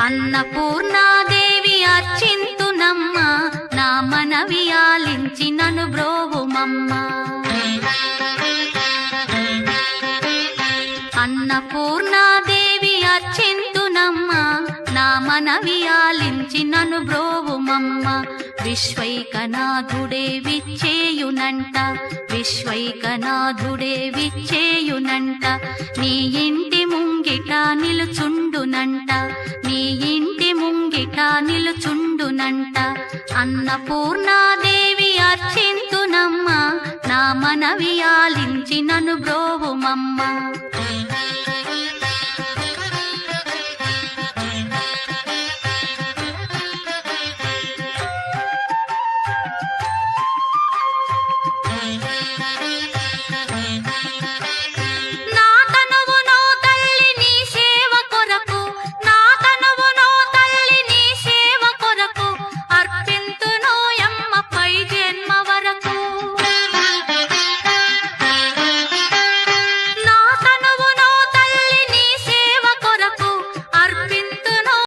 అన్నపూర్ణాదేవి అర్చింతునమ్మ, నా మనవి ఆలించి నను బ్రోవుమమ్మ. అన్నపూర్ణాదేవి అర్చింతునమ్మ, నా మనవి ఆలించి నను బ్రోవుమమ్మ. విశ్వైకనాథుడే విచ్చేయునంట, విశ్వైకనాథుడే విచ్చేయునంట. నీ ఇంటి ముంగిట నిలుచుండునంట, నీ ఇంటి ముంగిట నిలుచుండునంట. అన్నపూర్ణాదేవి అర్చింతునమ్మ, నా మనవి ఆలించి నను బ్రోవుమమ్మ.